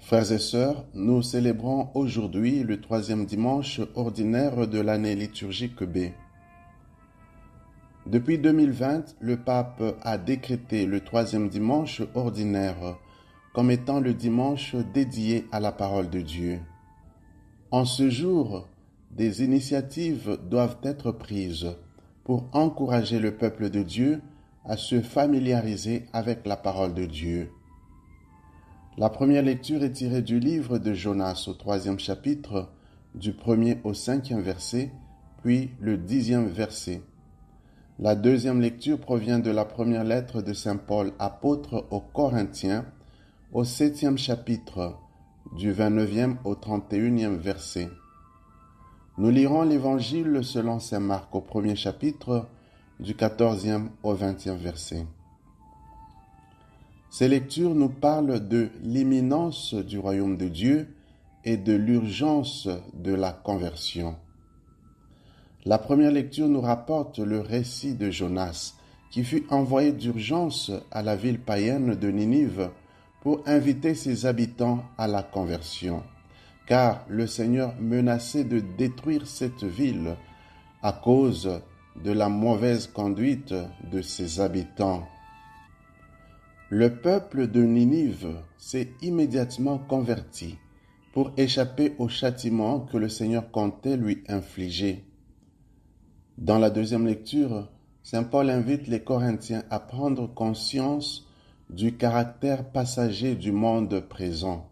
Frères et sœurs, nous célébrons aujourd'hui le troisième dimanche ordinaire de l'année liturgique B. Depuis 2020, le pape a décrété le troisième dimanche ordinaire comme étant le dimanche dédié à la parole de Dieu. En ce jour, des initiatives doivent être prises pour encourager le peuple de Dieu à se familiariser avec la parole de Dieu. La première lecture est tirée du livre de Jonas au 3e chapitre, du 1er au 5e verset, puis le 10e verset. La deuxième lecture provient de la première lettre de Saint Paul, apôtre aux Corinthiens, au 7e chapitre, du 29e au 31e verset. Nous lirons l'Évangile selon Saint Marc au 1er chapitre, du 14e au 20e verset. Ces lectures nous parlent de l'imminence du royaume de Dieu et de l'urgence de la conversion. La première lecture nous rapporte le récit de Jonas, qui fut envoyé d'urgence à la ville païenne de Ninive pour inviter ses habitants à la conversion, car le Seigneur menaçait de détruire cette ville à cause de la mauvaise conduite de ses habitants. Le peuple de Ninive s'est immédiatement converti pour échapper au châtiment que le Seigneur comptait lui infliger. Dans la deuxième lecture, Saint Paul invite les Corinthiens à prendre conscience du caractère passager du monde présent.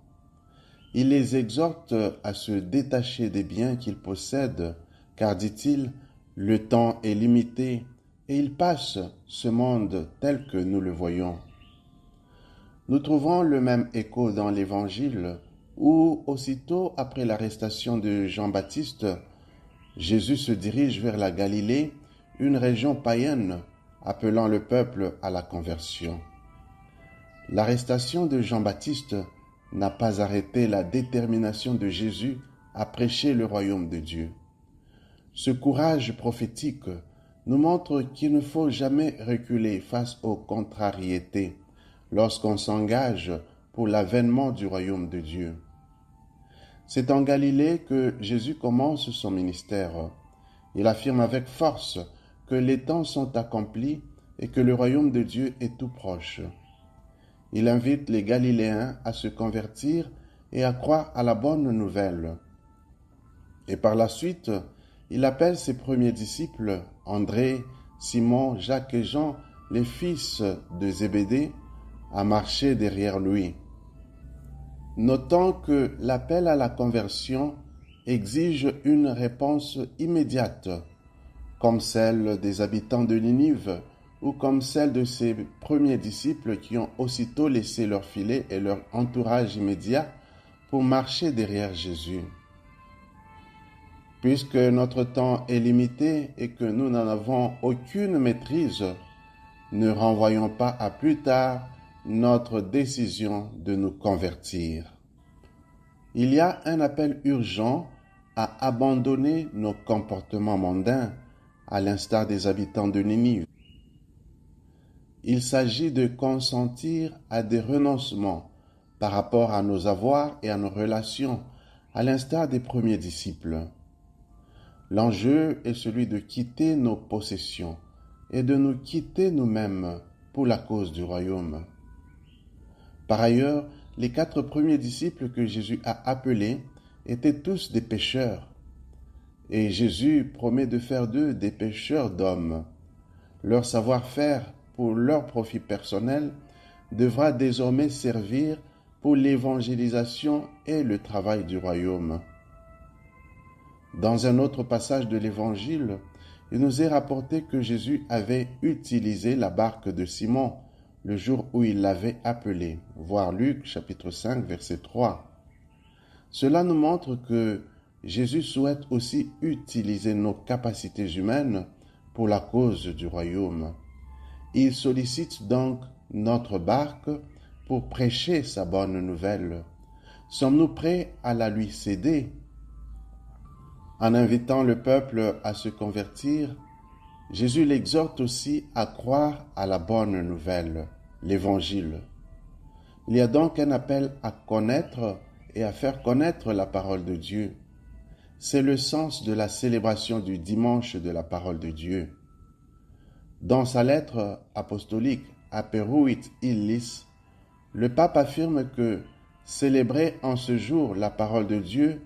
Il les exhorte à se détacher des biens qu'ils possèdent, car, dit-il, le temps est limité et il passe ce monde tel que nous le voyons. Nous trouvons le même écho dans l'Évangile où, aussitôt après l'arrestation de Jean-Baptiste, Jésus se dirige vers la Galilée, une région païenne, appelant le peuple à la conversion. L'arrestation de Jean-Baptiste n'a pas arrêté la détermination de Jésus à prêcher le royaume de Dieu. Ce courage prophétique nous montre qu'il ne faut jamais reculer face aux contrariétés lorsqu'on s'engage pour l'avènement du royaume de Dieu. C'est en Galilée que Jésus commence son ministère. Il affirme avec force que les temps sont accomplis et que le royaume de Dieu est tout proche. Il invite les Galiléens à se convertir et à croire à la bonne nouvelle. Et par la suite, il appelle ses premiers disciples, André, Simon, Jacques et Jean, les fils de Zébédée, à marcher derrière lui. Notons que l'appel à la conversion exige une réponse immédiate, comme celle des habitants de Ninive ou comme celle de ses premiers disciples qui ont aussitôt laissé leur filet et leur entourage immédiat pour marcher derrière Jésus. Puisque notre temps est limité et que nous n'en avons aucune maîtrise, ne renvoyons pas à plus tard notre décision de nous convertir. Il y a un appel urgent à abandonner nos comportements mondains, à l'instar des habitants de Ninive. Il s'agit de consentir à des renoncements par rapport à nos avoirs et à nos relations, à l'instar des premiers disciples. L'enjeu est celui de quitter nos possessions et de nous quitter nous-mêmes pour la cause du royaume. Par ailleurs, les 4 premiers disciples que Jésus a appelés étaient tous des pécheurs. Et Jésus promet de faire d'eux des pêcheurs d'hommes. Leur savoir-faire pour leur profit personnel devra désormais servir pour l'évangélisation et le travail du royaume. Dans un autre passage de l'Évangile, il nous est rapporté que Jésus avait utilisé la barque de Simon le jour où il l'avait appelé, voir Luc chapitre 5 verset 3. Cela nous montre que Jésus souhaite aussi utiliser nos capacités humaines pour la cause du royaume. Il sollicite donc notre barque pour prêcher sa bonne nouvelle. Sommes-nous prêts à la lui céder? En invitant le peuple à se convertir, Jésus l'exhorte aussi à croire à la bonne nouvelle, l'Évangile. Il y a donc un appel à connaître et à faire connaître la parole de Dieu. C'est le sens de la célébration du dimanche de la parole de Dieu. Dans sa lettre apostolique Aperuit illis, le pape affirme que célébrer en ce jour la parole de Dieu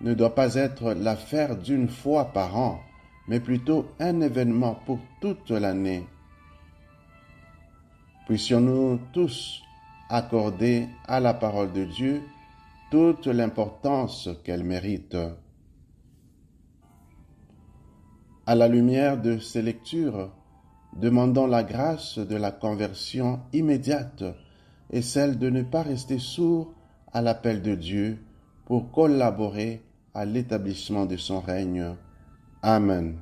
ne doit pas être l'affaire d'une fois par an, mais plutôt un événement pour toute l'année. Puissions-nous tous accorder à la parole de Dieu toute l'importance qu'elle mérite. À la lumière de ces lectures, demandons la grâce de la conversion immédiate et celle de ne pas rester sourd à l'appel de Dieu pour collaborer à l'établissement de son règne. Amen.